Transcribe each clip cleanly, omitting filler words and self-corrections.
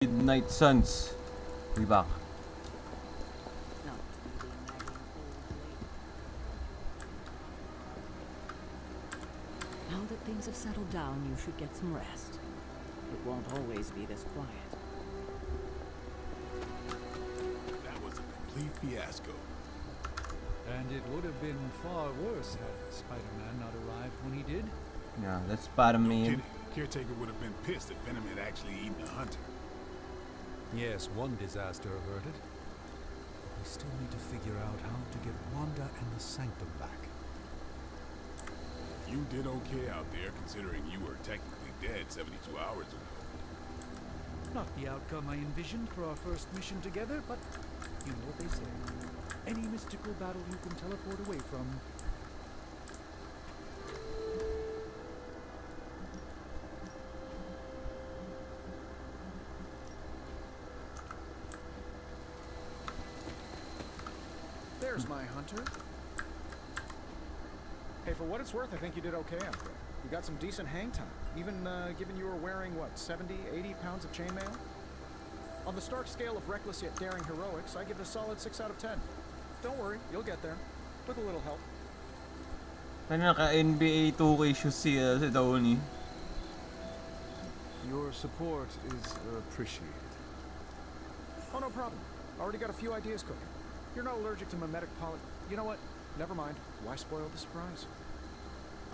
Midnight Suns. We back. Now that things have settled down, you should get some rest. It won't always be this quiet. That was a complete fiasco. And it would have been far worse had Spider-Man not arrived when he did. Yeah, that's Spider-Man. Caretaker would have been pissed if Venom had actually eaten a hunter. Yes, one disaster averted. We still need to figure out how to get Wanda and the Sanctum back. You did okay out there, considering you were technically dead 72 hours ago. Not the outcome I envisioned for our first mission together, but you know what they say. Any mystical battle you can teleport away from. There's my hunter. Hey, for what it's worth, I think you did okay out there. You got some decent hang time, even given you were wearing, what, 70, 80 pounds of chainmail? On the Stark scale of reckless yet daring heroics, I give it a solid 6 out of 10. Don't worry, you'll get there. With a little help. Ano naka-NBA 2K shoes si Tony. Your support is appreciated. Oh, no problem. Already got a few ideas cooking. You're not allergic to mimetic poly... You know what? Never mind. Why spoil the surprise?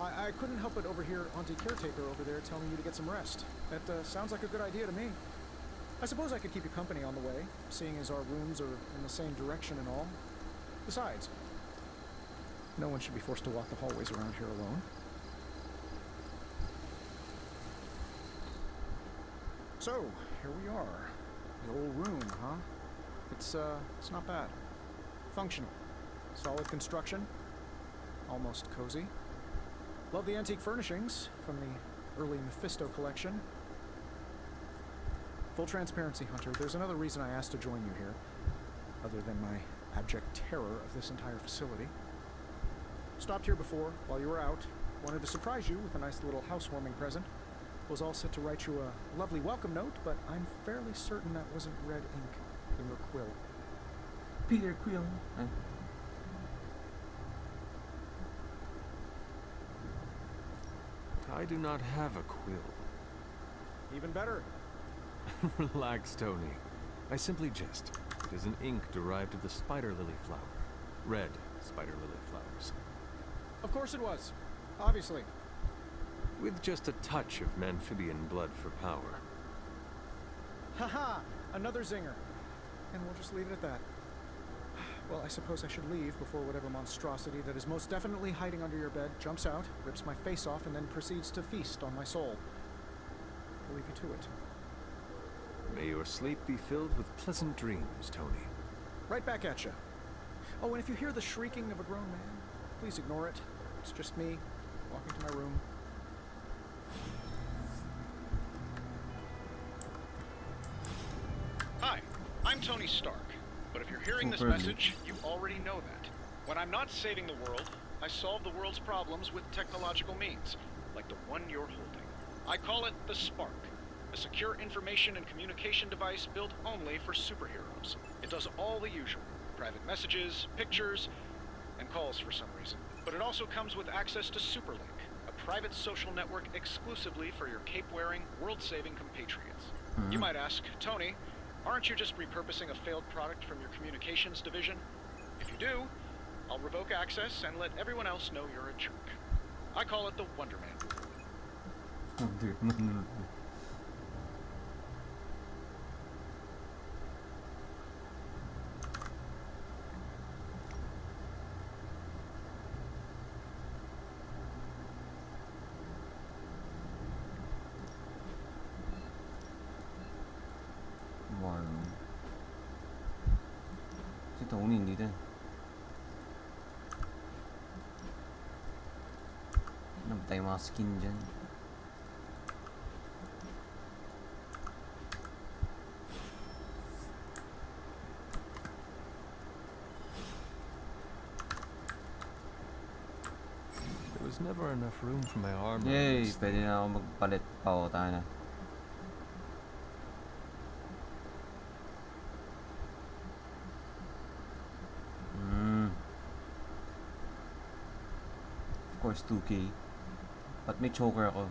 I couldn't help but overhear Auntie Caretaker over there telling you to get some rest. That sounds like a good idea to me. I suppose I could keep you company on the way, seeing as our rooms are in the same direction and all. Besides, no one should be forced to walk the hallways around here alone. So, here we are. The old room, huh? It's not bad. Functional. Solid construction. Almost cozy. Love the antique furnishings from the early Mephisto collection. Full transparency, Hunter, there's another reason I asked to join you here, other than my abject terror of this entire facility. Stopped here before, while you were out. Wanted to surprise you with a nice little housewarming present. Was all set to write you a lovely welcome note, but I'm fairly certain that wasn't red ink in your quill. Peter Quill. I do not have a quill. Even better. Relax, Tony. I simply jest. It is an ink derived of the spider lily flower. Red spider lily flowers. Of course it was. Obviously. With just a touch of amphibian blood for power. Haha! Another zinger. And we'll just leave it at that. Well, I suppose I should leave before whatever monstrosity that is most definitely hiding under your bed jumps out, rips my face off, and then proceeds to feast on my soul. I'll leave you to it. May your sleep be filled with pleasant dreams, Tony. Right back at you. Oh, and if you hear the shrieking of a grown man, please ignore it. It's just me, walking to my room. Hi, I'm Tony Stark. But if you're hearing this message, you already know that. When I'm not saving the world, I solve the world's problems with technological means, like the one you're holding. I call it the Spark, a secure information and communication device built only for superheroes. It does all the usual, private messages, pictures, and calls for some reason. But it also comes with access to Superlink, a private social network exclusively for your cape-wearing, world-saving compatriots. You might ask, Tony, aren't you just repurposing a failed product from your communications division? If you do, I'll revoke access and let everyone else know you're a jerk. I call it the Wonder Man. Si Tony hindi din. Ano ba tayo mga skin dyan? There was never enough room for my armor. Yay! Pwede na ako magpalit pa o tayo na. course, 2K. But may choker ako.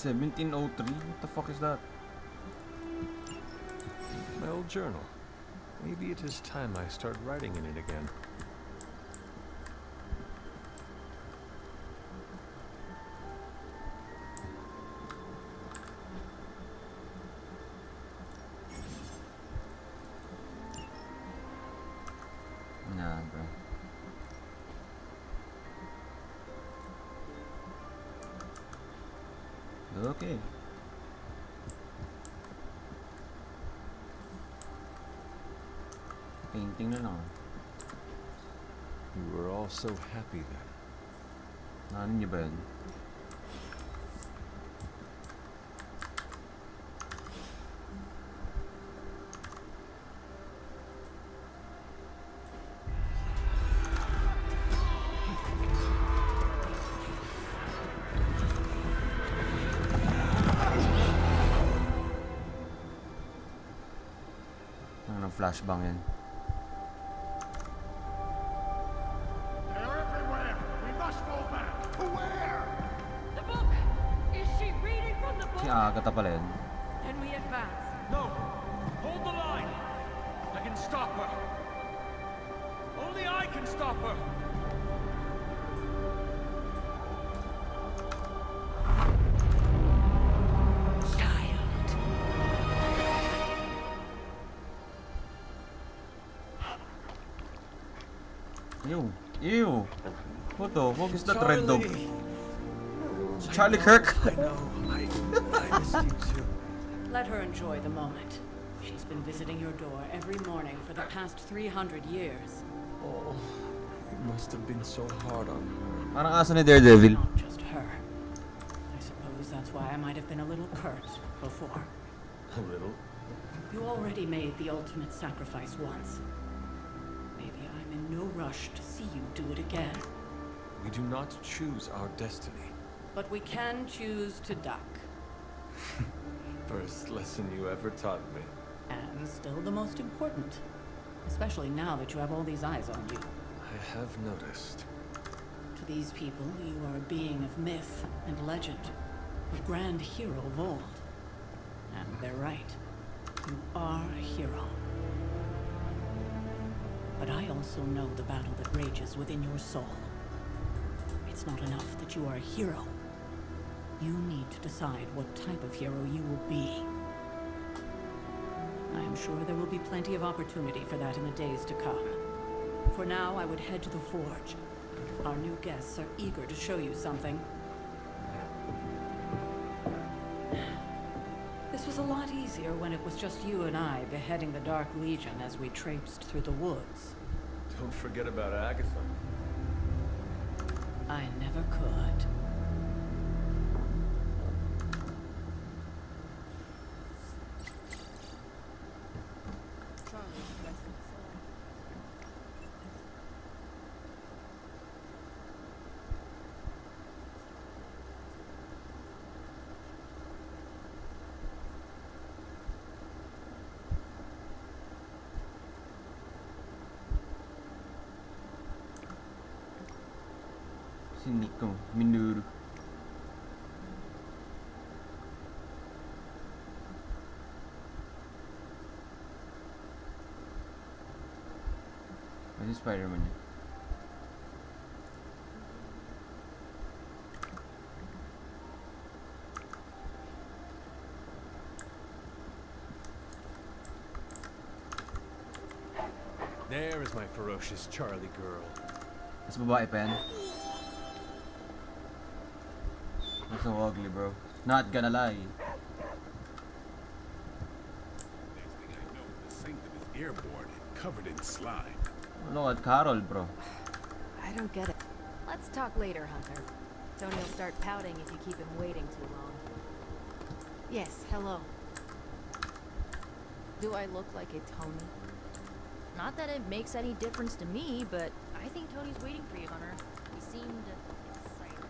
$1703? What the fuck is that? My old journal. Maybe it is time I start writing in it again. Nah, bro. Okay. Painting na lang. You were all so happy then. Ano niyo ba yun? Flashbang yan. They're everywhere! We must go back! Where? The book! Is she reading from the book? Si Agatha pala yun. Then we advance. No! Hold the line! I can stop her! Only I can stop her! Ew. Ew. What the fuck is that red dog? Charlie Kirk. I know. I miss you too. Let her enjoy the moment. She's been visiting your door every morning for the past 300 years. Oh, it must have been so hard on her. Parang aso ni Daredevil. Not just her. I suppose that's why I might have been a little curt before. A little? You already made the ultimate sacrifice once. Maybe I'm in no rush to see you do it again. We do not choose our destiny. But we can choose to duck. First lesson you ever taught me. And still the most important. Especially now that you have all these eyes on you. I have noticed. To these people, you are a being of myth and legend. A grand hero of old. And they're right. You are a hero. But I also know the battle that rages within your soul. It's not enough that you are a hero. You need to decide what type of hero you will be. I am sure there will be plenty of opportunity for that in the days to come. For now, I would head to the forge. Our new guests are eager to show you something. This was a lot easier when it was just you and I beheading the Dark Legion as we traipsed through the woods. Don't forget about Agatha. I never could. Si Nico Minoru. Ano si Spider-Man niya? There is my ferocious Charlie girl. Mas babae pa yan. That's so ugly, bro. Not gonna lie. Next thing I know, the sanctum is airborne and covered in slime. Look at Carol, bro. I I don't get it. Let's talk later, Hunter. Tony will start pouting if you keep him waiting too long. Yes, hello. Do I look like a Tony? Not that it makes any difference to me, but I think Tony's waiting for you, Hunter. He seemed excited.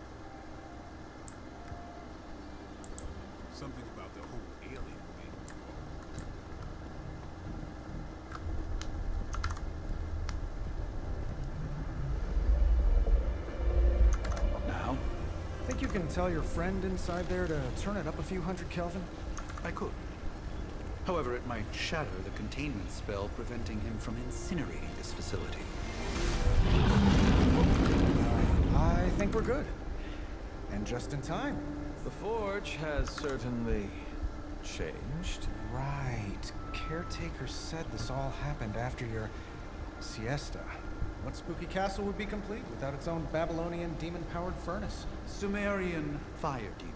Something about the whole alien thing. Now, think you can tell your friend inside there to turn it up a few hundred Kelvin? I could. However, it might shatter the containment spell preventing him from incinerating this facility. I think we're good. And just in time. The Forge has certainly changed. Right. Caretaker said this all happened after your siesta. What spooky castle would be complete without its own Babylonian demon-powered furnace? Sumerian fire demon.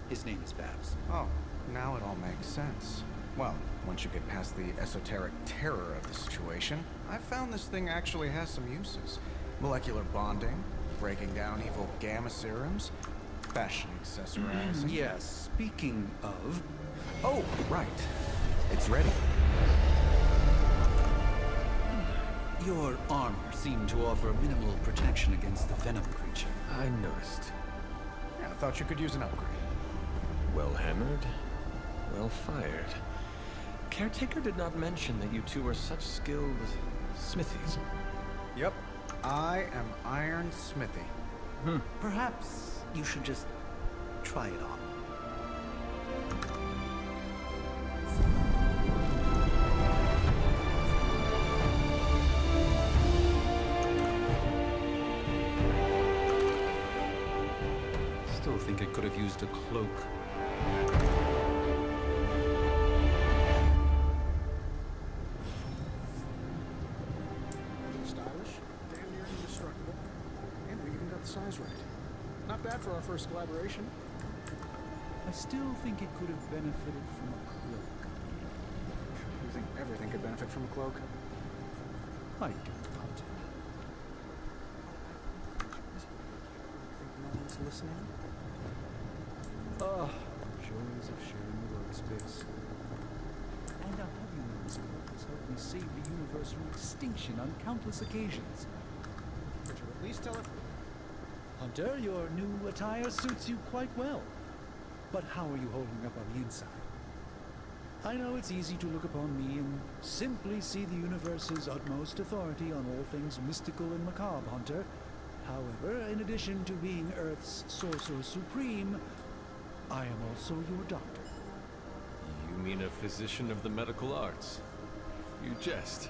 His name is Babs. Oh, now it all makes sense. Well, once you get past the esoteric terror of the situation, I've found this thing actually has some uses. Molecular bonding, breaking down evil gamma serums, fashion accessorizing. Yes, speaking of... Oh, right. It's ready. Your armor seemed to offer minimal protection against the venom creature. I noticed. Yeah, I thought you could use an upgrade. Well hammered, well fired. Caretaker did not mention that you two are such skilled smithies. Yep, I am Iron Smithy. Perhaps you should just try it on. Still think it could have used a cloak. Size right. Not bad for our first collaboration. I still think it could have benefited from a cloak. You think everything could benefit from a cloak? I don't, Hunter. Think no one's listening? Ah, joys of sharing the workspace. And I'll have you know, this cloak has helped me save the universe from extinction on countless occasions. Could you at least tell it? Hunter, your new attire suits you quite well. But how are you holding up on the inside? I know it's easy to look upon me and simply see the universe's utmost authority on all things mystical and macabre, Hunter. However, in addition to being Earth's sorcerer supreme, I am also your doctor. You mean a physician of the medical arts? You jest.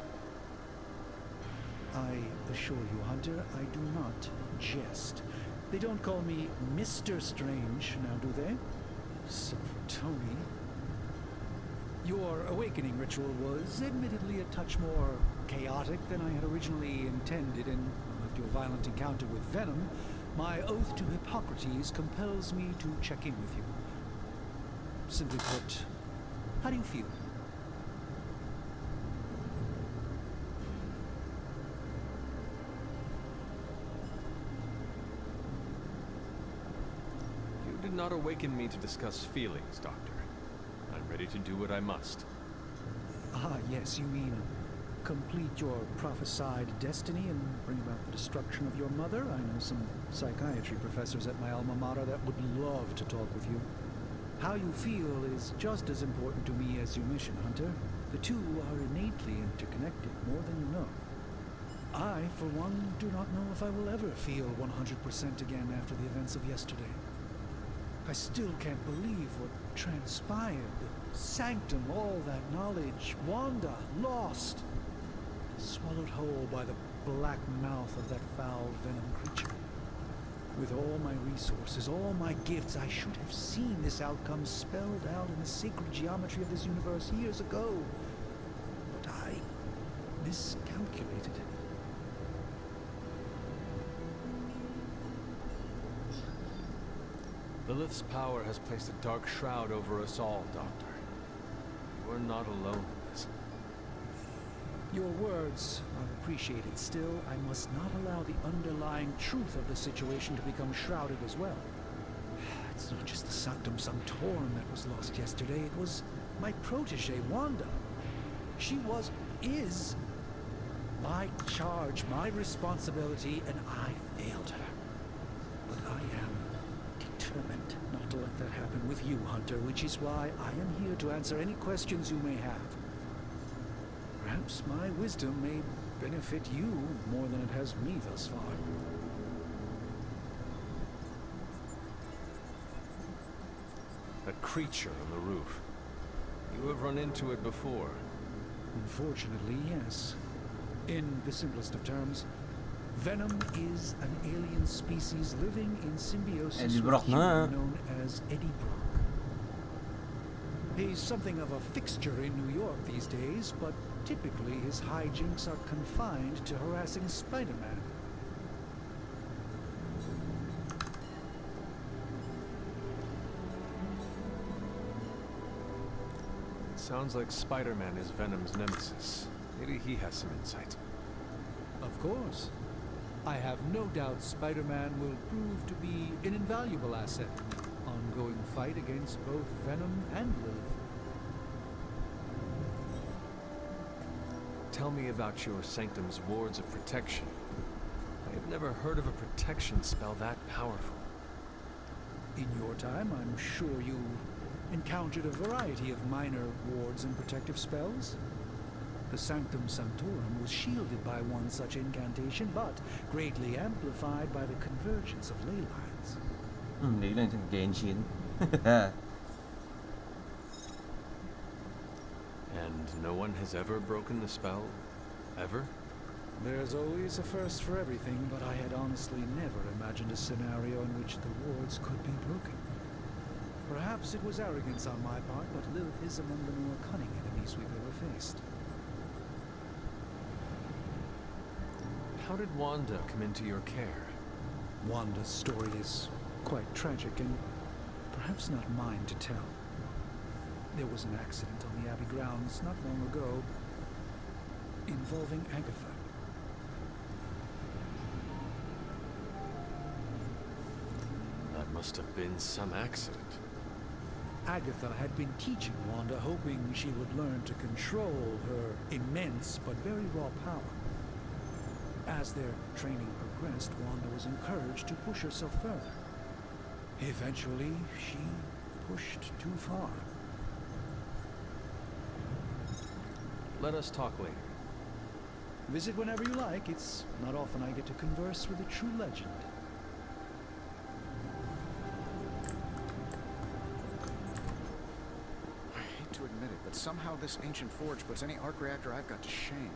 I assure you, Hunter, I do not jest. They don't call me Mr. Strange, now do they? Except for Tony. Your awakening ritual was admittedly a touch more chaotic than I had originally intended, and after your violent encounter with Venom, my oath to Hippocrates compels me to check in with you. Simply put, how do you feel? You did not awaken me to discuss feelings, Doctor. I'm ready to do what I must. Ah, yes, you mean complete your prophesied destiny and bring about the destruction of your mother? I know some psychiatry professors at my alma mater that would love to talk with you. How you feel is just as important to me as your mission, Hunter. The two are innately interconnected, more than you know. I, for one, do not know if I will ever feel 100% again after the events of yesterday. I still can't believe what transpired. The sanctum, all that knowledge. Wanda, lost. Swallowed whole by the black mouth of that foul venom creature. With all my resources, all my gifts, I should have seen this outcome spelled out in the sacred geometry of this universe years ago. But I miscalculated. Lilith's power has placed a dark shroud over us all, Doctor. You are not alone in this. Your words are appreciated. Still, I must not allow the underlying truth of the situation to become shrouded as well. It's not just the Sanctum Sanctorum that was lost yesterday. It was my protege, Wanda. She is my charge, my responsibility, and I failed her. But I am determined not to let that happen with you, Hunter, which is why I am here to answer any questions you may have. Perhaps my wisdom may benefit you more than it has me thus far. That creature on the roof. You have run into it before. Unfortunately, yes. In the simplest of terms, Venom is an alien species living in symbiosis with a human known as Eddie Brock. He's something of a fixture in New York these days, but typically his hijinks are confined to harassing Spider-Man. Sounds like Spider-Man is Venom's nemesis. Maybe he has some insight. Of course. I have no doubt Spider-Man will prove to be an invaluable asset in the ongoing fight against both Venom and Lilith. Tell me about your Sanctum's wards of protection. I have never heard of a protection spell that powerful. In your time, I'm sure you encountered a variety of minor wards and protective spells. The Sanctum Sanctorum was shielded by one such incantation, but greatly amplified by the convergence of ley lines. Ley lines thành Genshin. And no one has ever broken the spell? Ever? There's always a first for everything, but I had honestly never imagined a scenario in which the wards could be broken. Perhaps it was arrogance on my part, but Lilith is among the more cunning enemies we've ever faced. How did Wanda come into your care? Wanda's story is quite tragic and perhaps not mine to tell. There was an accident on the Abbey grounds not long ago involving Agatha. That must have been some accident. Agatha had been teaching Wanda, hoping she would learn to control her immense but very raw power. As their training progressed, Wanda was encouraged to push herself further. Eventually, she pushed too far. Let us talk later. Visit whenever you like. It's not often I get to converse with a true legend. I hate to admit it, but somehow this ancient forge puts any arc reactor I've got to shame.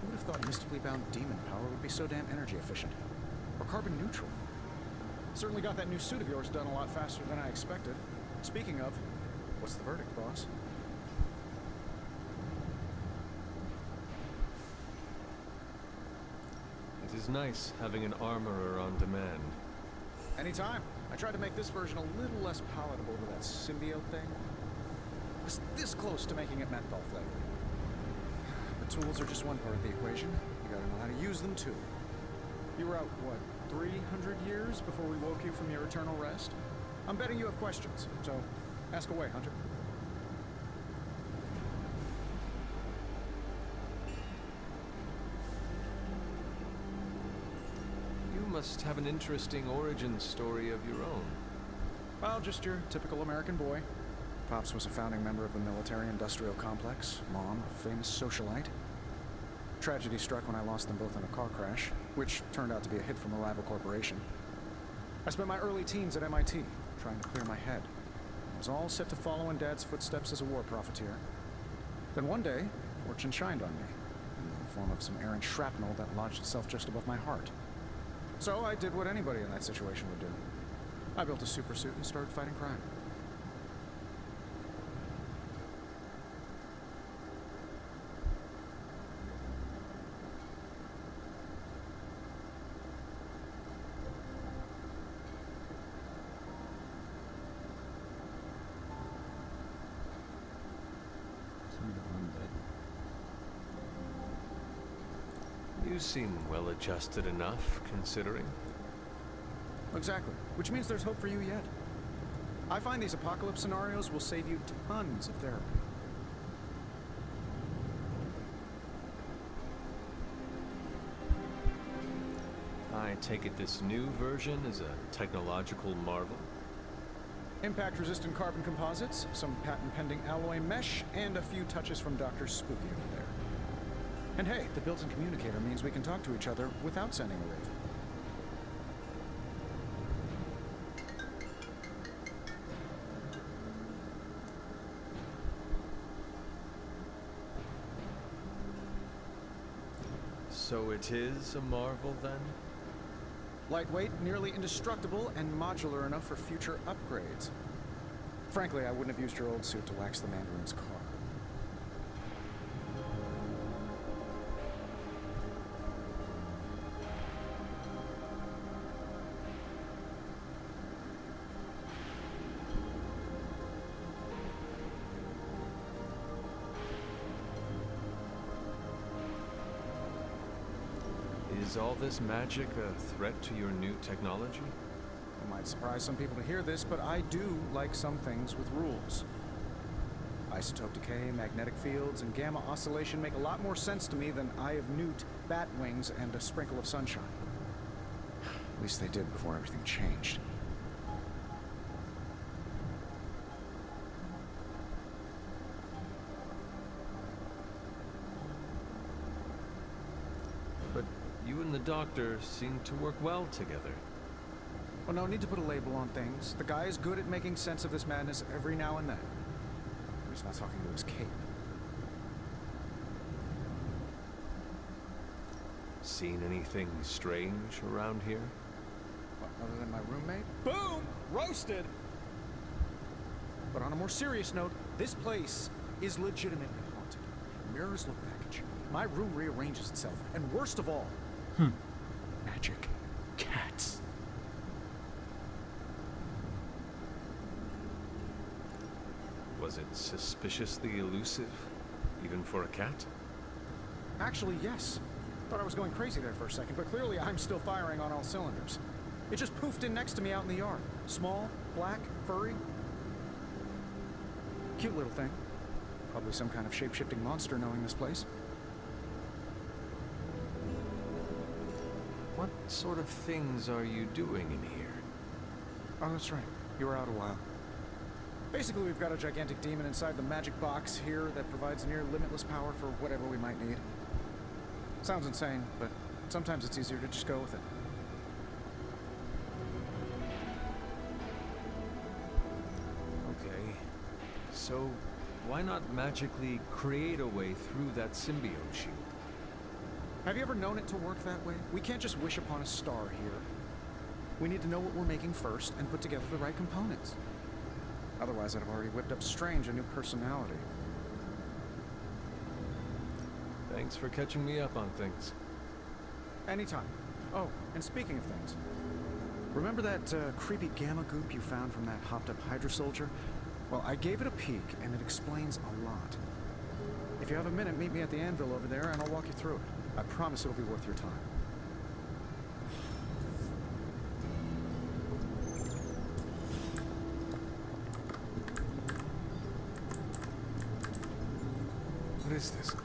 Who would have thought mystically bound demon power would be so damn energy efficient? Or carbon neutral? Certainly got that new suit of yours done a lot faster than I expected. Speaking of, what's the verdict, boss? It is nice having an armorer on demand. Anytime. I tried to make this version a little less palatable to that symbiote thing. I was this close to making it menthol flavored. The tools are just one part of the equation. You gotta know how to use them too. You were out, what, 300 years before we woke you from your eternal rest? I'm betting you have questions, so ask away, Hunter. You must have an interesting origin story of your own. Well, just your typical American boy. Pops was a founding member of the military-industrial complex. Mom, a famous socialite. Tragedy struck when I lost them both in a car crash, which turned out to be a hit from a rival corporation. I spent my early teens at MIT, trying to clear my head. I was all set to follow in Dad's footsteps as a war profiteer. Then one day, fortune shined on me, in the form of some errant shrapnel that lodged itself just above my heart. So I did what anybody in that situation would do. I built a super suit and started fighting crime. You seem well adjusted enough, considering. Exactly. Which means there's hope for you yet. I find these apocalypse scenarios will save you tons of therapy. I take it this new version is a technological marvel? Impact-resistant carbon composites, some patent-pending alloy mesh, and a few touches from Dr. Spooky over there. And hey, the built-in communicator means we can talk to each other without sending a raven. So it is a marvel, then? Lightweight, nearly indestructible, and modular enough for future upgrades. Frankly, I wouldn't have used your old suit to wax the Mandarin's car. Is all this magic a threat to your new technology? It might surprise some people to hear this, but I do like some things with rules. Isotope decay, magnetic fields, and gamma oscillation make a lot more sense to me than Eye of Newt, bat wings, and a sprinkle of sunshine. At least they did before everything changed. But you and the doctor seem to work well together. Well, no need to put a label on things. The guy is good at making sense of this madness every now and then. He's not talking to his cape. Seen anything strange around here? What, other than my roommate? Boom! Roasted! But on a more serious note, this place is legitimately haunted. Mirrors look back at you. My room rearranges itself. And worst of all, magic cats. Was it suspiciously elusive, even for a cat? Actually, yes. Thought I was going crazy there for a second, but clearly I'm still firing on all cylinders. It just poofed in next to me out in the yard. Small, black, furry. Cute little thing. Probably some kind of shape-shifting monster knowing this place. What sort of things are you doing in here? Oh, that's right. You were out a while. Basically, we've got a gigantic demon inside the magic box here that provides near limitless power for whatever we might need. Sounds insane, but sometimes it's easier to just go with it. Okay. So, why not magically create a way through that symbiote shield? Have you ever known it to work that way? We can't just wish upon a star here. We need to know what we're making first and put together the right components. Otherwise, I'd have already whipped up Strange a new personality. Thanks for catching me up on things. Anytime. Oh, and speaking of things, remember that creepy gamma goop you found from that hopped-up Hydra soldier? Well, I gave it a peek, and it explains a lot. If you have a minute, meet me at the anvil over there, and I'll walk you through it. I promise it'll be worth your time. What is this?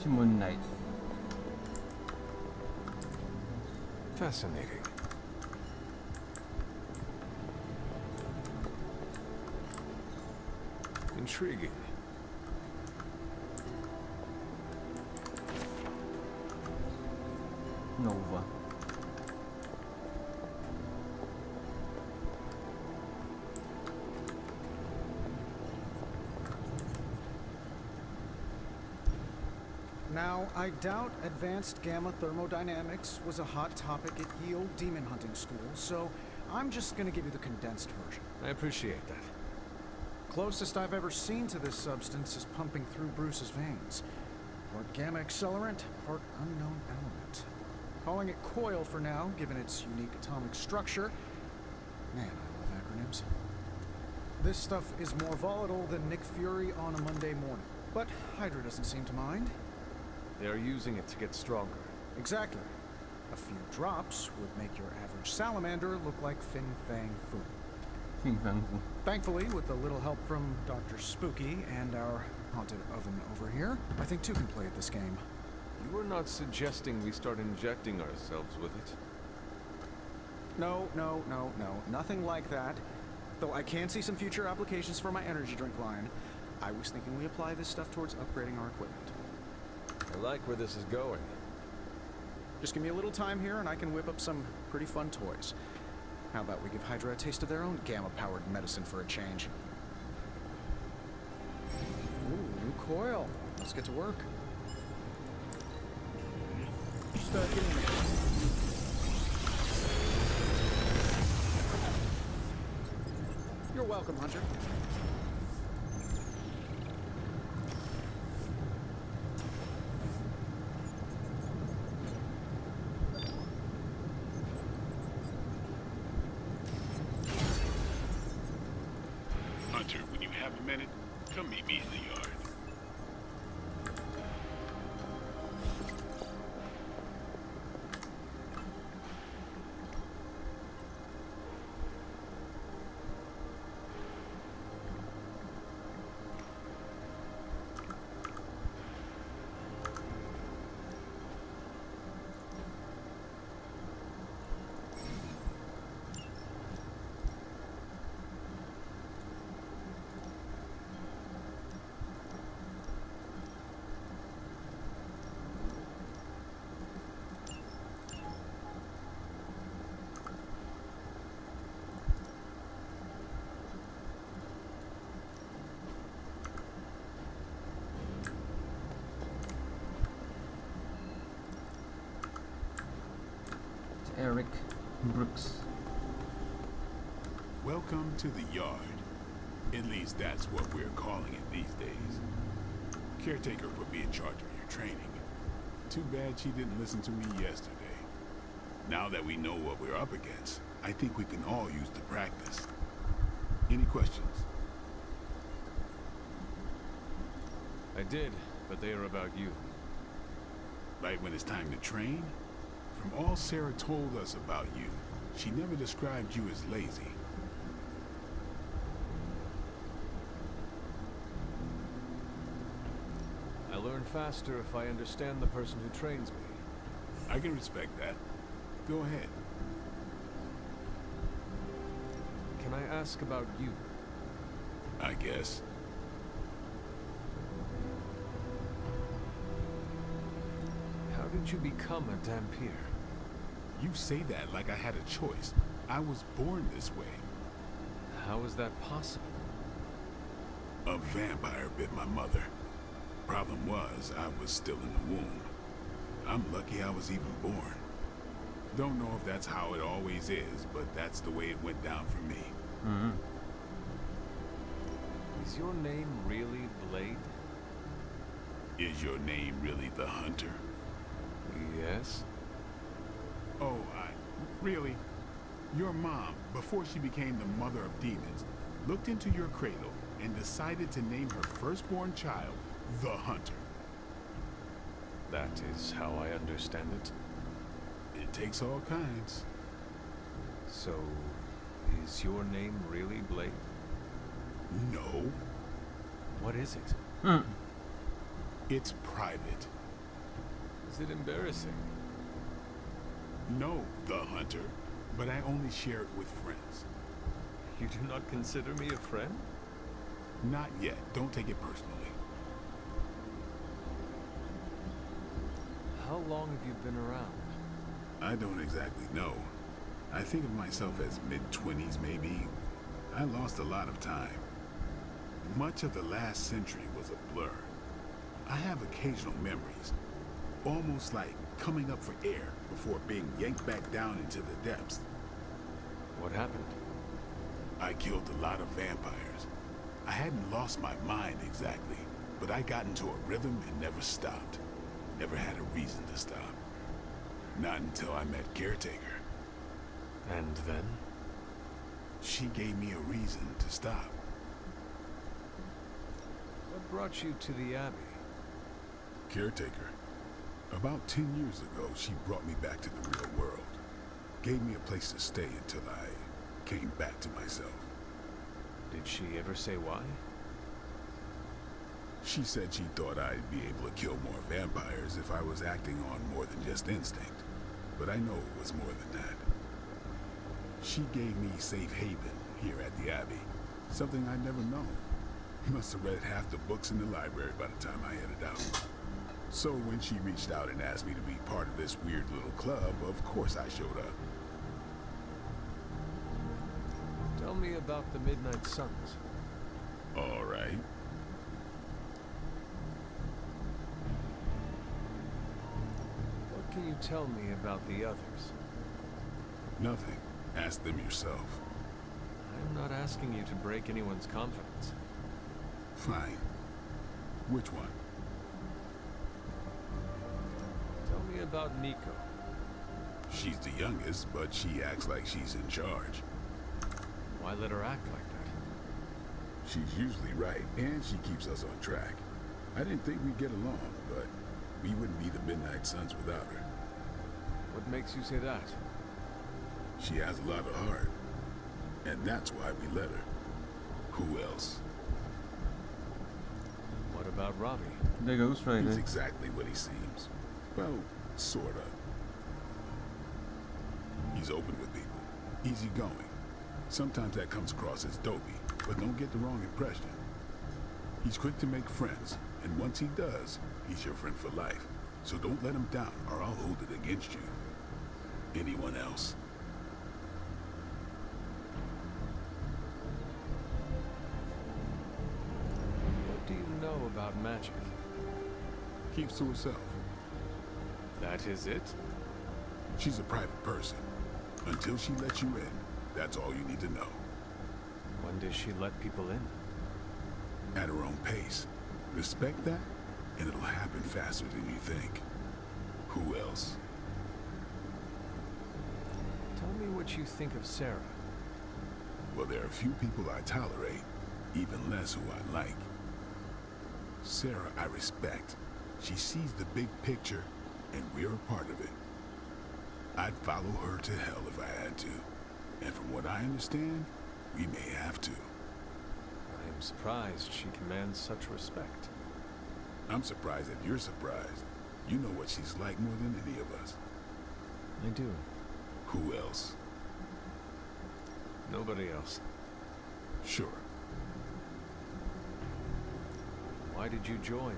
Moon Knight. Fascinating. Intriguing. Nova. Now, I doubt advanced gamma thermodynamics was a hot topic at Ye Olde Demon Hunting School, so I'm just gonna give you the condensed version. I appreciate that. Closest I've ever seen to this substance is pumping through Bruce's veins. Part gamma accelerant, part unknown element. Calling it coil for now, given its unique atomic structure. Man, I love acronyms. This stuff is more volatile than Nick Fury on a Monday morning. But Hydra doesn't seem to mind. They are using it to get stronger. Exactly. A few drops would make your average salamander look like Fin Fang Foom. Fin Fang Foom. Thankfully, with a little help from Dr. Spooky and our haunted oven over here, I think two can play at this game. You are not suggesting we start injecting ourselves with it? No, nothing like that. Though I can see some future applications for my energy drink line. I was thinking we apply this stuff towards upgrading our equipment. I like where this is going. Just give me a little time here and I can whip up some pretty fun toys. How about we give Hydra a taste of their own gamma-powered medicine for a change? Ooh, new coil. Let's get to work. Stuck in there. You're welcome, Hunter. Hunter, when you have a minute, come meet me in the yard. Eric Brooks. Welcome to the yard. At least that's what we're calling it these days. Caretaker put me in charge of your training. Too bad she didn't listen to me yesterday. Now that we know what we're up against, I think we can all use the practice. Any questions? I did, but they are about you. Right when it's time to train? From all Sarah told us about you, she never described you as lazy. I learn faster if I understand the person who trains me. I can respect that. Go ahead. Can I ask about you? I guess. How did you become a Dampier? You say that like I had a choice. I was born this way. How is that possible? A vampire bit my mother. Problem was, I was still in the womb. I'm lucky I was even born. Don't know if that's how it always is, but that's the way it went down for me. Mm-hmm. Is your name really Blade? Is your name really the Hunter? Yes. Oh, really? Your mom, before she became the mother of demons, looked into your cradle and decided to name her firstborn child the Hunter. That is how I understand it. It takes all kinds. So, is your name really Blade? No. What is it? Mm. It's private. Is it embarrassing? No, the Hunter, but I only share it with friends. You do not consider me a friend? Not yet. Don't take it personally. How long have you been around? I don't exactly know. I think of myself as mid-20s, maybe. I lost a lot of time. Much of the last century was a blur. I have occasional memories, almost like coming up for air before being yanked back down into the depths. What happened? I killed a lot of vampires. I hadn't lost my mind exactly, but I got into a rhythm and never stopped. Never had a reason to stop. Not until I met Caretaker. And then? She gave me a reason to stop. What brought you to the Abbey? Caretaker. About 10 years ago, she brought me back to the real world. Gave me a place to stay until I came back to myself. Did she ever say why? She said she thought I'd be able to kill more vampires if I was acting on more than just instinct. But I know it was more than that. She gave me safe haven here at the Abbey. Something I'd never known. Must have read half the books in the library by the time I headed out. So when she reached out and asked me to be part of this weird little club, of course I showed up. Tell me about the Midnight Suns. All right. What can you tell me about the others? Nothing. Ask them yourself. I'm not asking you to break anyone's confidence. Fine. Which one? Tell me about Nico. She's the youngest, but she acts like she's in charge. Why let her act like that? She's usually right, and she keeps us on track. I didn't think we'd get along, but we wouldn't be the Midnight Suns without her. What makes you say that? She has a lot of heart, and that's why we let her. Who else? What about Robbie? The Ghost Rider. He's exactly what he seems. Well, sorta. He's open with people, easygoing. Sometimes that comes across as dopey, but don't get the wrong impression. He's quick to make friends, and once he does, he's your friend for life. So don't let him down, or I'll hold it against you. Anyone else? What do you know about magic? Keeps to herself. That is it? She's a private person. Until she lets you in, that's all you need to know. When does she let people in? At her own pace. Respect that, and it'll happen faster than you think. Who else? Tell me what you think of Sarah. Well, there are a few people I tolerate, even less who I like. Sarah, I respect. She sees the big picture, and we're a part of it. I'd follow her to hell if I had to. And from what I understand, we may have to. I am surprised she commands such respect. I'm surprised that you're surprised. You know what she's like more than any of us. I do. Who else? Nobody else. Sure. Why did you join?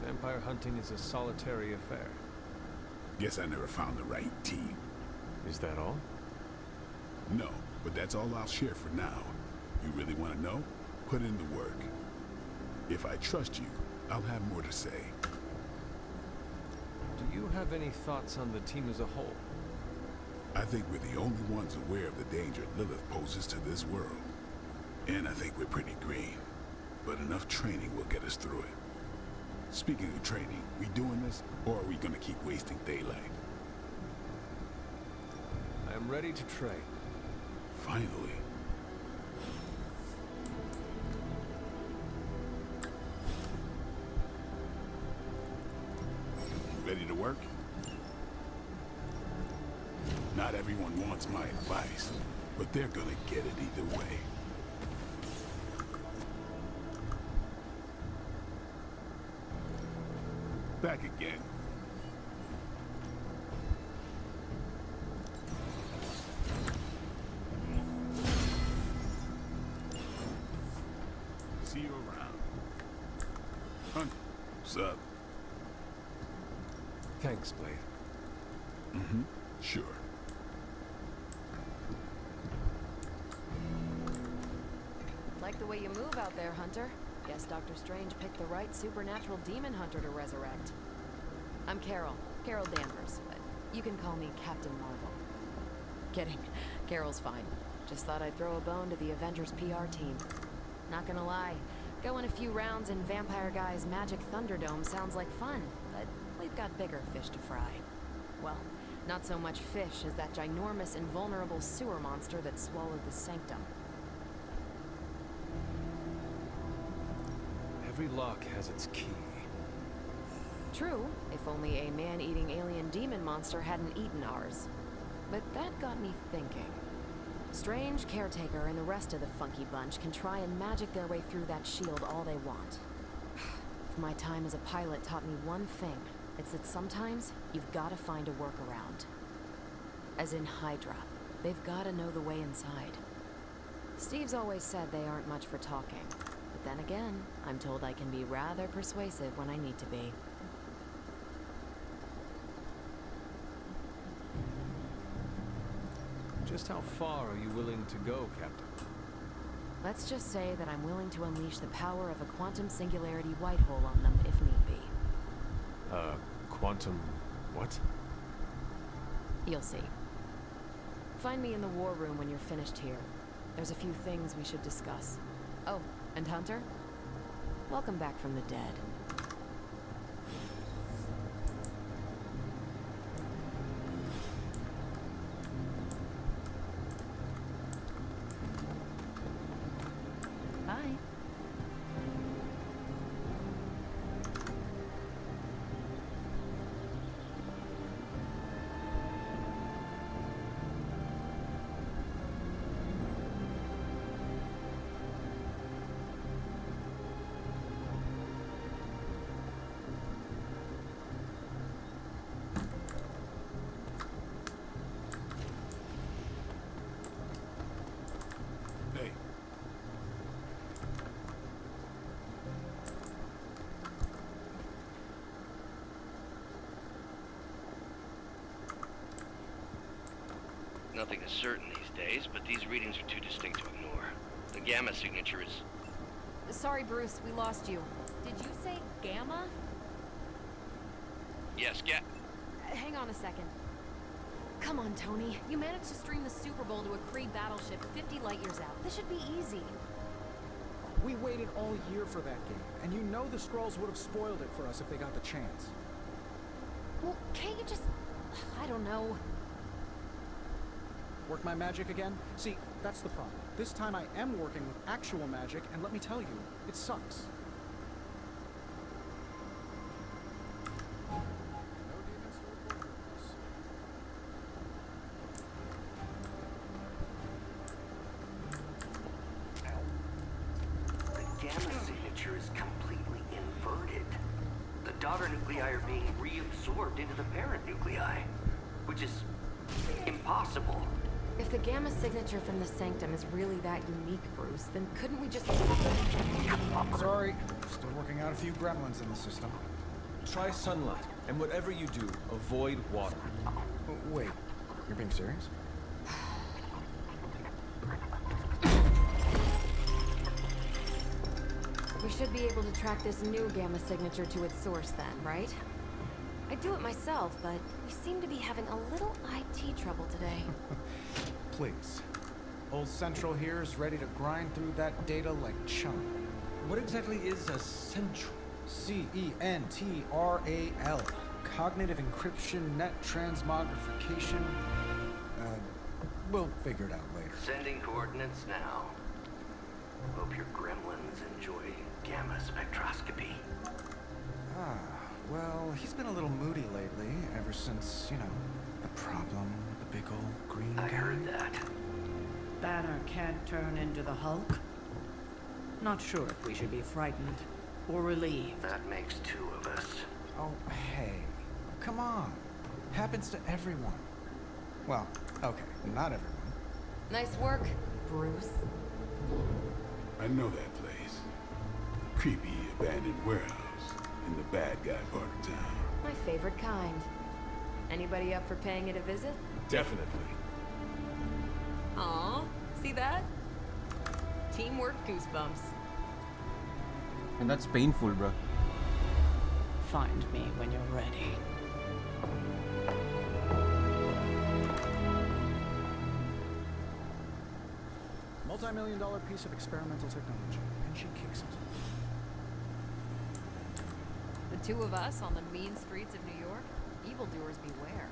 Vampire hunting is a solitary affair. Guess I never found the right team. Is that all? No, but that's all I'll share for now. You really want to know? Put in the work. If I trust you, I'll have more to say. Do you have any thoughts on the team as a whole? I think we're the only ones aware of the danger Lilith poses to this world. And I think we're pretty green. But enough training will get us through it. Speaking of training, we doing this, or are we gonna keep wasting daylight? I am ready to train. Finally. Ready to work? Not everyone wants my advice, but they're gonna get it either way. Back again. See you around. Hunter, what's up? Thanks, Blade. Mm-hmm. Sure. Like the way you move out there, Hunter. Guess Dr. Strange picked the right supernatural demon hunter to resurrect. I'm Carol Danvers, but you can call me Captain Marvel. Kidding. Carol's fine. Just thought I'd throw a bone to the Avengers PR team. Not gonna lie, going a few rounds in Vampire Guy's Magic Thunderdome sounds like fun, but we've got bigger fish to fry. Well, not so much fish as that ginormous, invulnerable sewer monster that swallowed the sanctum. Every lock has its key. True, if only a man-eating alien demon monster hadn't eaten ours. But that got me thinking. Strange, Caretaker, and the rest of the funky bunch can try and magic their way through that shield all they want. If my time as a pilot taught me one thing, it's that sometimes you've got to find a workaround. As in Hydra, they've got to know the way inside. Steve's always said they aren't much for talking. But then again, I'm told I can be rather persuasive when I need to be. Just how far are you willing to go, Captain? Let's just say that I'm willing to unleash the power of a quantum singularity white hole on them if need be. Quantum... what? You'll see. Find me in the war room when you're finished here. There's a few things we should discuss. Oh, and Hunter? Welcome back from the dead. Bye. Hey. Nothing is certain these days, but these readings are too distinct to ignore. The gamma signature is... Sorry, Bruce, we lost you. Did you say Gamma? Yes, Hang on a second. Come on, Tony. You managed to stream the Super Bowl to a Kree battleship 50 light years out. This should be easy. We waited all year for that game, and you know the Skrulls would have spoiled it for us if they got the chance. Well, can't you just... I don't know. Work my magic again? See, that's the problem. This time I am working with actual magic, and let me tell you, it sucks. No demons to report on this. The gamma signature is completely inverted. The daughter nuclei are being reabsorbed into the parent nuclei, which is impossible. If the Gamma signature from the Sanctum is really that unique, Bruce, then couldn't we just... Sorry, still working out a few gremlins in the system. Try sunlight, and whatever you do, avoid water. Wait, you're being serious? We should be able to track this new Gamma signature to its source then, right? I'd do it myself, but we seem to be having a little IT trouble today. Please. Old Central here is ready to grind through that data like chum. What exactly is a central? C-E-N-T-R-A-L. Cognitive encryption, net transmogrification. We'll figure it out later. Sending coordinates now. Hope your gremlins enjoy gamma spectroscopy. Well, he's been a little moody lately, ever since, you know, the problem with the big old green guy. I heard that. Banner can't turn into the Hulk? Not sure if we should be frightened or relieved. That makes two of us. Oh, hey. Come on. Happens to everyone. Well, okay, not everyone. Nice work, Bruce. I know that place. Creepy abandoned warehouse in the bad guy part of town. My favorite kind. Anybody up for paying it a visit? Definitely. Aw, see that? Teamwork goosebumps. And that's painful, bro. Find me when you're ready. Multi-million-dollar piece of experimental technology, and she kicks it. The two of us on the mean streets of New York? Evildoers beware.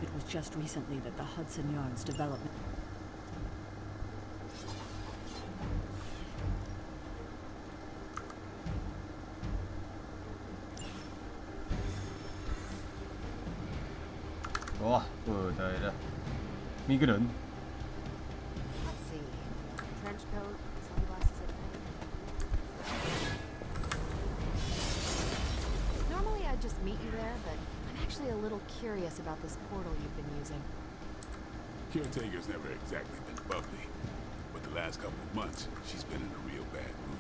It was just recently that the Hudson Yard's development... Ủa, vừa trời đó. Mi cái đỉnh. Let's see. Trench coat, sunglasses at night. Normally I'd just meet you there, but I'm actually a little curious about this portal you've been using. Caretaker's never exactly been bubbly, but the last couple of months, she's been in a real bad mood.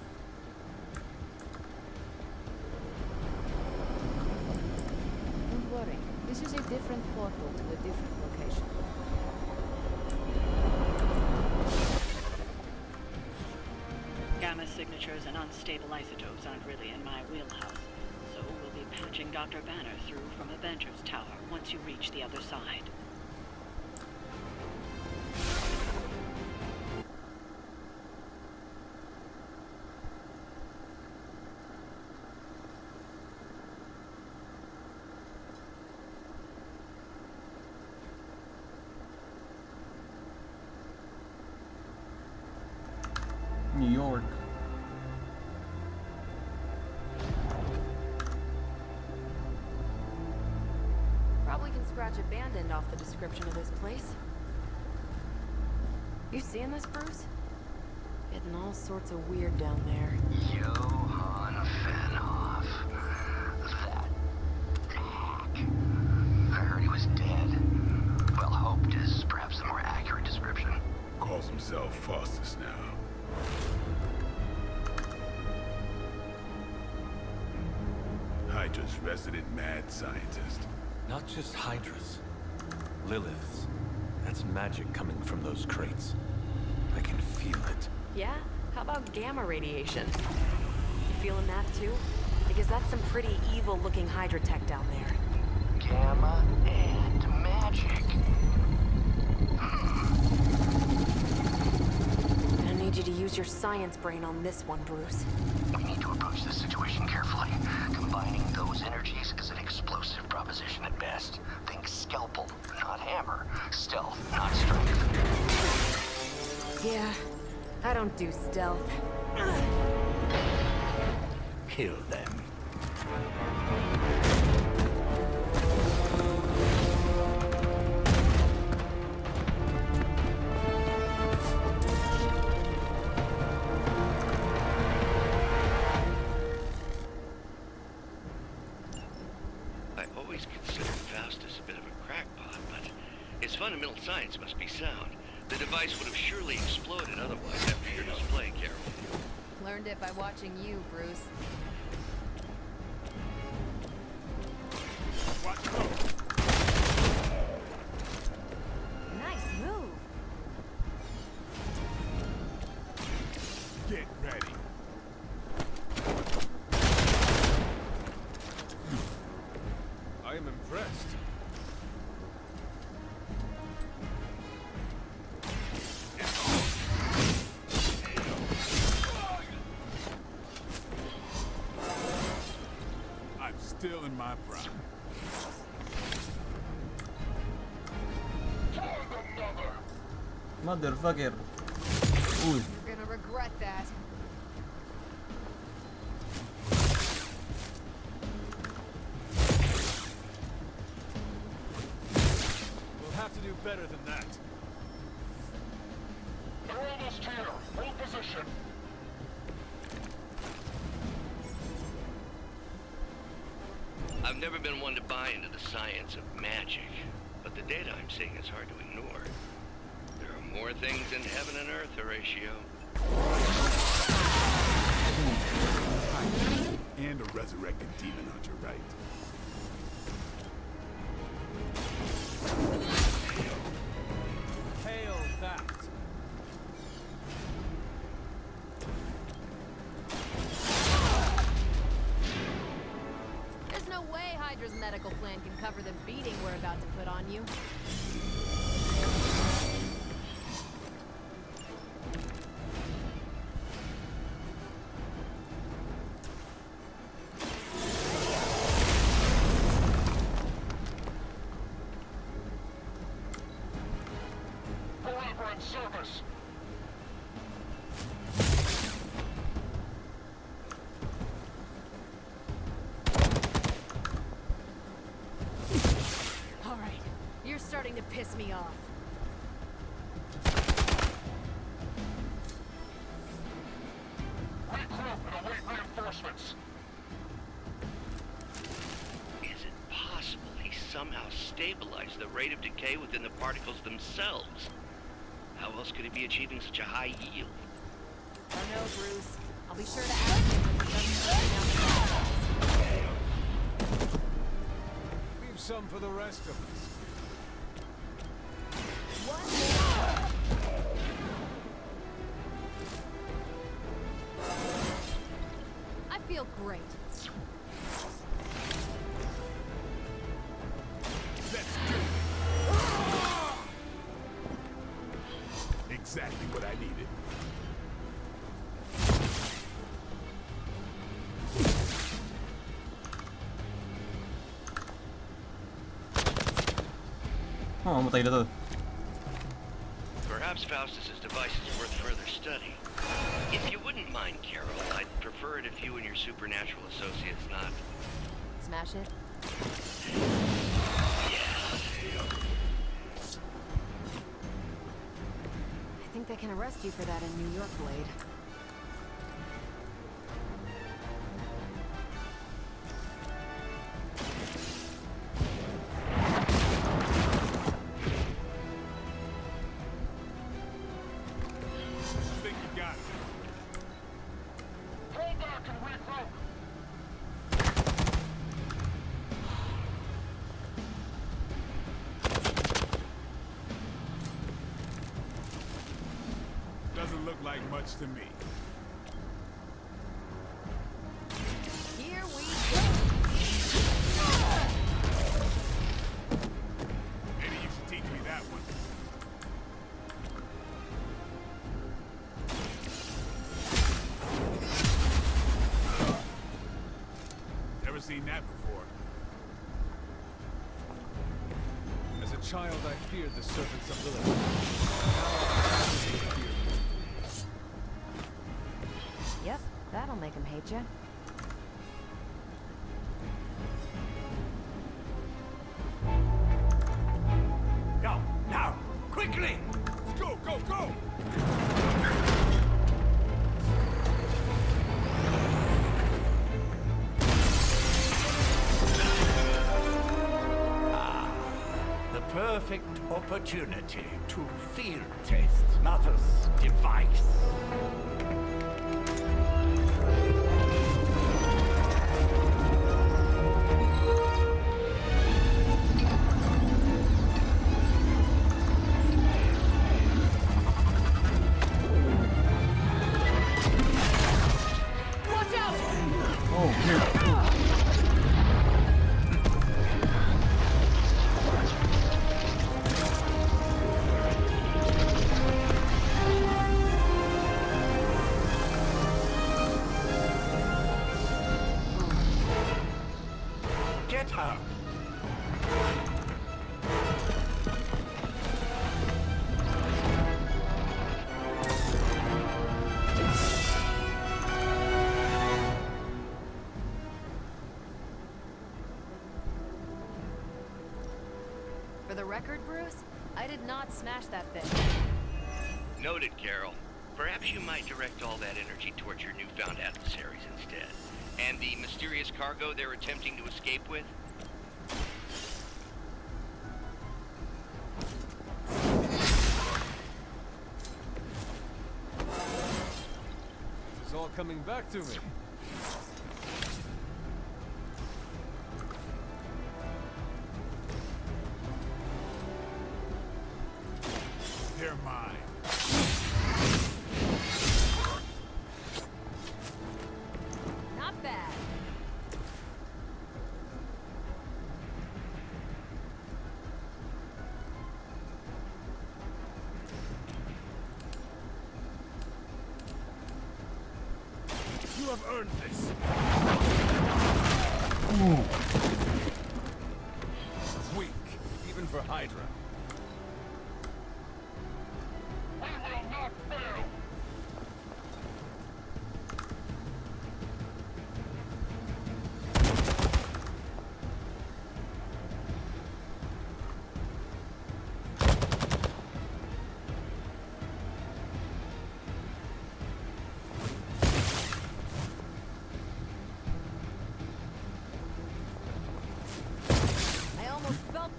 Don't worry. This is a different portal to a different location. Gamma signatures and unstable isotopes aren't really in my wheelhouse, so we'll be patching Dr. Banner through from Avengers Tower once you reach the other side. New York. Probably can scratch a band-aid off the description of this place. You seeing this, Bruce? Getting all sorts of weird down there. Johann Fenhoff. That hack. I heard he was dead. Well, hoped is perhaps a more accurate description. Calls himself FAUSTIAN now. Hydra's resident mad scientist. Not just Hydras. Liliths. That's magic coming from those crates. I can feel it. Yeah? How about gamma radiation? You feeling that too? Because that's some pretty evil-looking Hydra tech down there. Gamma and magic. I need you to use your science brain on this one, Bruce. We need to approach this situation carefully. Combining those energies is an explosive proposition at best. Think scalpel, not hammer. Stealth, not strength. Yeah, I don't do stealth. Kill them. Fundamental science must be sound. The device would have surely exploded otherwise after your display, Carol. Learned it by watching you, Bruce. Nice move. Get ready. I am impressed. Still in my prime. Motherfucker. Uy. You're gonna regret that. We'll have to do better than that. They're almost here. Hold position. I've never been one to buy into the science of magic, but the data I'm seeing is hard to ignore. There are more things in heaven and earth, Horatio. And a resurrected demon hunter, right? Hail that. There's no way Hydra's medical plan can cover the beating we're about to put on you. service. All right, you're starting to piss me off. Regroup and await reinforcements. Is it possible he somehow stabilized the rate of decay within the particles themselves? How else could he be achieving such a high yield? Don't know, Bruce. I'll be sure to ask him when he comes down the Leave some for the rest of us. I feel great. Let's do it. Exactly what I needed. Oh, matay na to. Perhaps Faustus's device is worth further study. If you wouldn't mind, Carol, I'd prefer it if you and your supernatural associates not... Smash it? I think they can arrest you for that in New York, Blade. I think you got it. Hold back and regroup. Doesn't look like much to me. Here we go. Maybe you should teach me that one. Never seen that before. As a child, I feared the servants of Lilith. Now I fear you. Yep, that'll make him hate you. Go, now, quickly! Go, go, go! The perfect opportunity to field test Mother's device. Watch out! Oh, here. Get her! For the record, Bruce, I did not smash that thing. Noted, Carol. Perhaps you might direct all that energy towards your newfound adversaries instead. And the mysterious cargo they're attempting to escape with? This is all coming back to me. They're mine. Not bad. You have earned this. Weak, even for Hydra.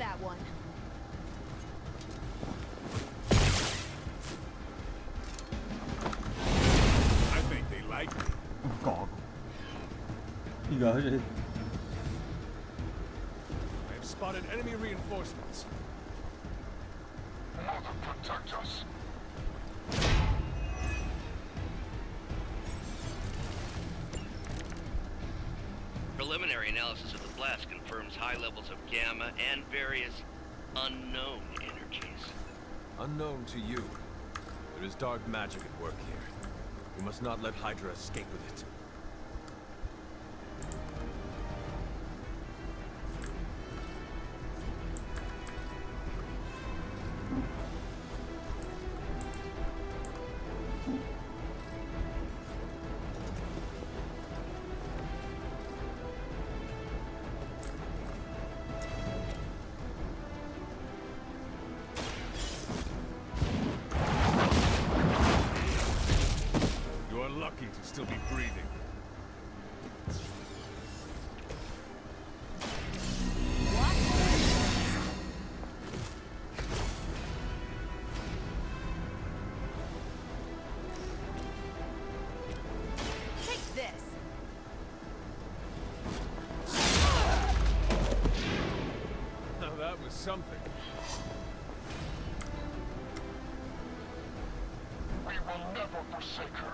that one. I think they like me. Gago. Higa siya. I have spotted enemy reinforcements. Mother, protect us. Preliminary analysis of the blast confirms high levels of gamma and various unknown energies. Unknown to you. There is dark magic at work here. We must not let Hydra escape with it. Lucky to still be breathing. Take this. Now that was something. We will never forsake her.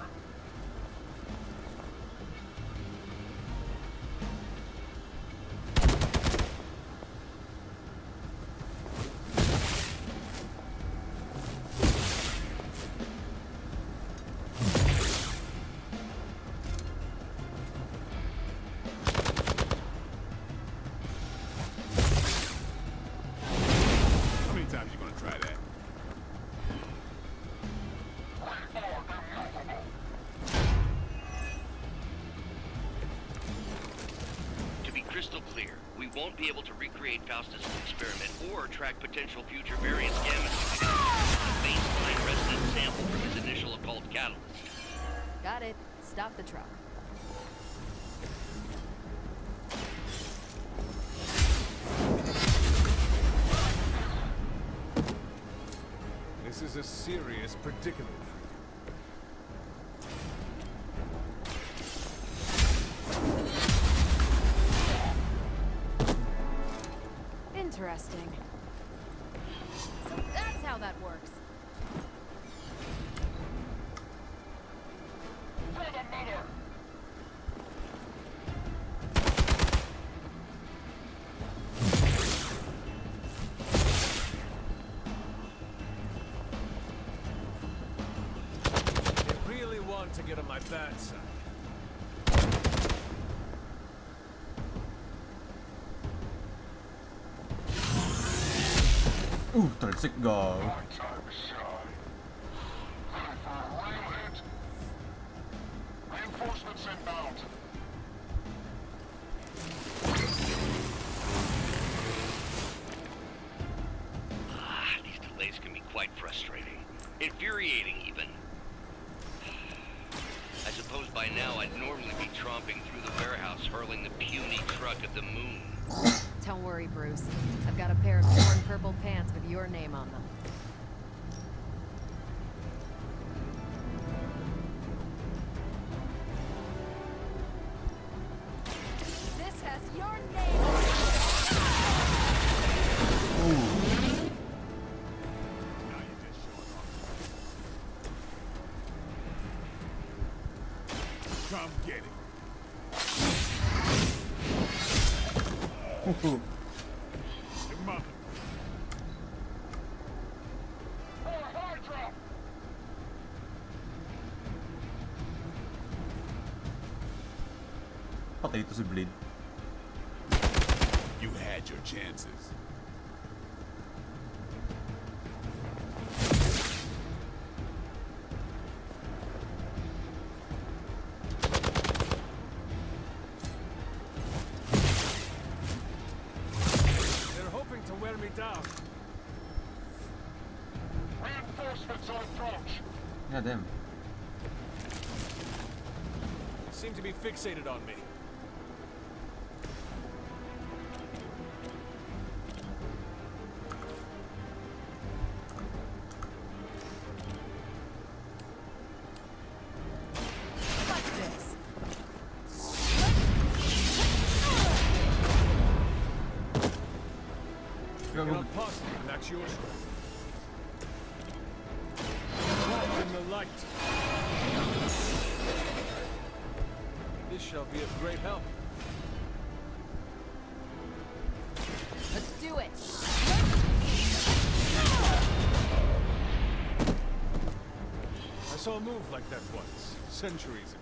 Crystal clear. We won't be able to recreate Faustus' experiment or track potential future variant gamma sightings. A baseline resonance sample from his initial occult catalyst. Got it. Stop the truck. This is a serious predicament. Interesting. So that's how that works. For the mother! They really want to get on my bad side. Tersick go. Reinforcements inbound. These delays can be quite frustrating. Infuriating, even. I suppose by now I'd normally be tromping through the warehouse, hurling the puny truck at the moon. Don't worry, Bruce. I've got a pair of torn purple pants with your name on them. This has your name on it! Now you're just showing off. Come get it. Your mother. Patay ito si Blade. You had your chances. Wear me down. Reinforcements on approach. Yeah, damn. They seem to be fixated on me. Get up positive, and that's your strength. Walk in the light. This shall be of great help. Let's do it. I saw a move like that once, centuries ago.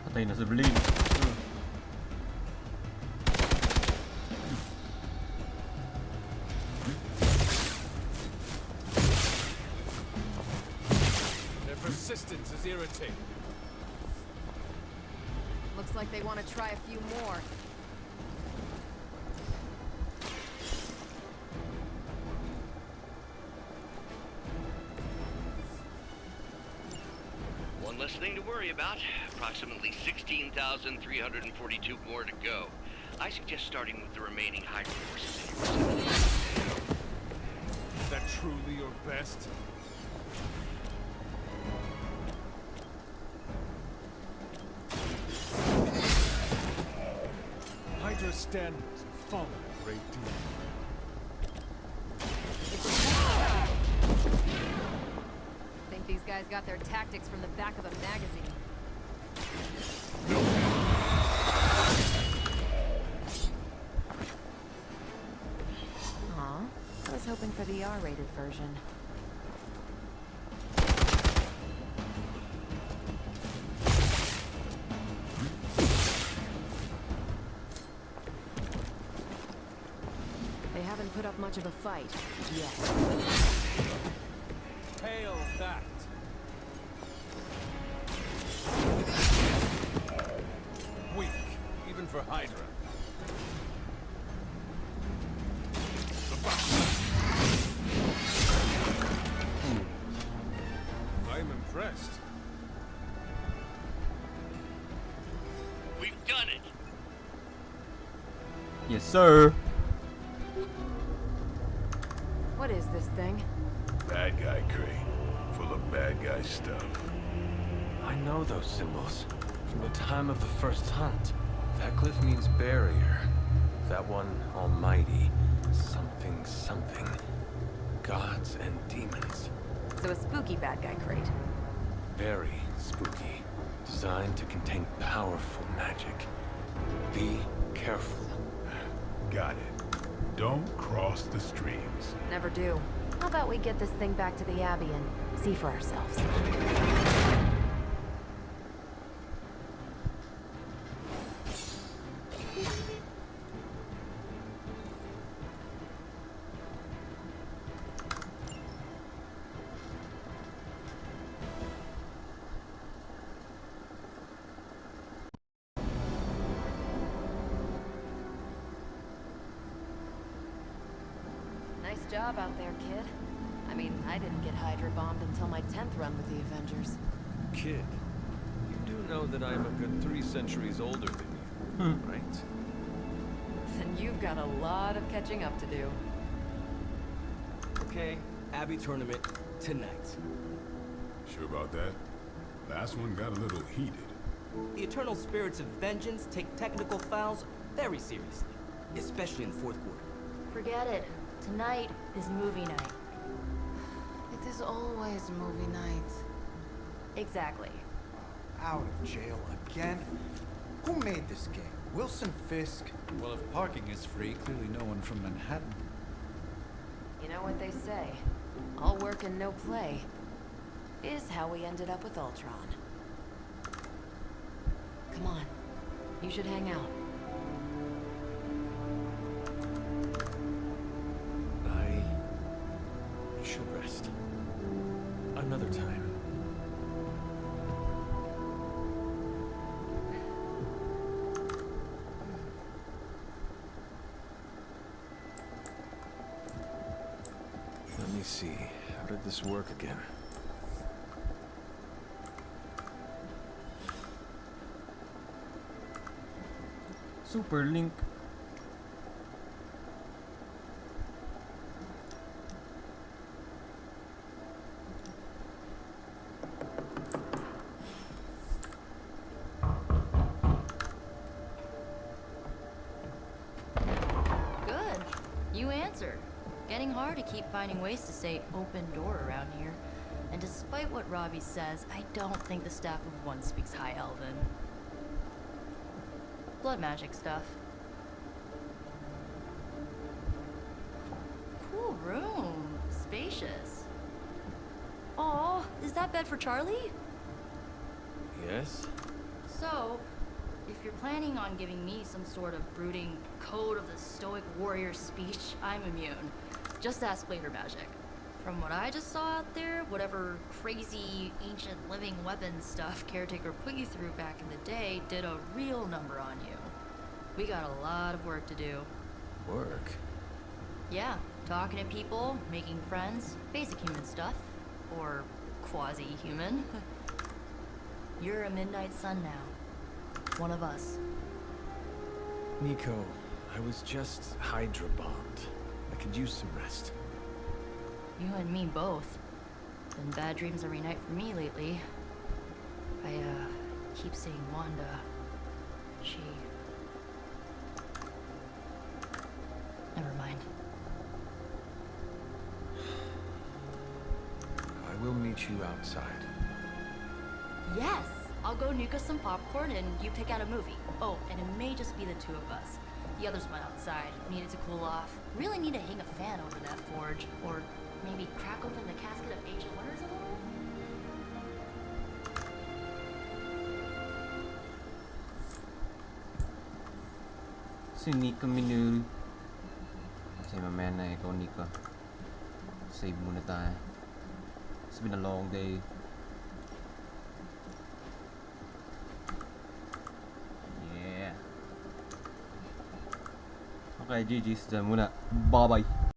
Patay na si Blade. Their persistence is irritating. Looks like they want to try a few more. One less thing to worry about. Approximately 16,342 more to go. I suggest starting with the remaining Hydra forces. Is that truly your best? Hydra's standards have fallen a great deal. Think these guys got their tactics from the back of a magazine. Aw, I was hoping for the R-rated version. They haven't put up much of a fight yet. Hail that! Weak, even for Hydra. I'm impressed. We've done it! Yes, sir. What is this thing? Bad guy crate. Full of bad guy stuff. I know those symbols from the time of the first hunt. That glyph means barrier. That one, almighty. Something, something. Gods and demons. So a spooky bad guy crate. Very spooky. Designed to contain powerful magic. Be careful. Got it. Don't cross the streams. Never do. How about we get this thing back to the Abbey and see for ourselves? Nice job out there, kid. I mean, I didn't get Hydra bombed until my 10th run with the Avengers. Kid, you do know that I am a good 3 centuries older than you, right? Then you've got a lot of catching up to do. Okay, Abbey tournament tonight. Sure about that? Last one got a little heated. The eternal spirits of vengeance take technical fouls very seriously, especially in the fourth quarter. Forget it. Tonight is movie night. It is always movie night. Exactly. Out of jail again? Who made this game? Wilson Fisk? Well, if parking is free, clearly no one from Manhattan. You know what they say? All work and no play is how we ended up with Ultron. Come on. You should hang out. I should rest. Another time. Let me see. How did this work again? Super Link. getting hard to keep finding ways to say open door around here. And despite what Robbie says, I don't think the staff of one speaks High Elven. Blood magic stuff. Cool room. Spacious. Aw, is that bed for Charlie? Yes? So, if you're planning on giving me some sort of brooding code of the stoic warrior speech, I'm immune. Just ask flavor magic. From what I just saw out there, whatever crazy ancient living weapons stuff Caretaker put you through back in the day did a real number on you. We got a lot of work to do. Work? Yeah, talking to people, making friends, basic human stuff. Or quasi-human. You're a Midnight Sun now. One of us. Nico, I was just Hydra bombed. I could use some rest. You and me both. Been bad dreams every night for me lately. I, keep seeing Wanda. She... Never mind. I will meet you outside. Yes! I'll go nuke us some popcorn and you pick out a movie. Oh, and it may just be the two of us. The others went outside, needed to cool off. Really need to hang a fan over that forge. Or maybe crack open the casket of ancient wonders a little? Si Nika Minuri. Kasi mamaya na ikaw, Nika. Save muna tayo. It's been a long day. Yeah. Okay, GG's dyan muna. Bye-bye.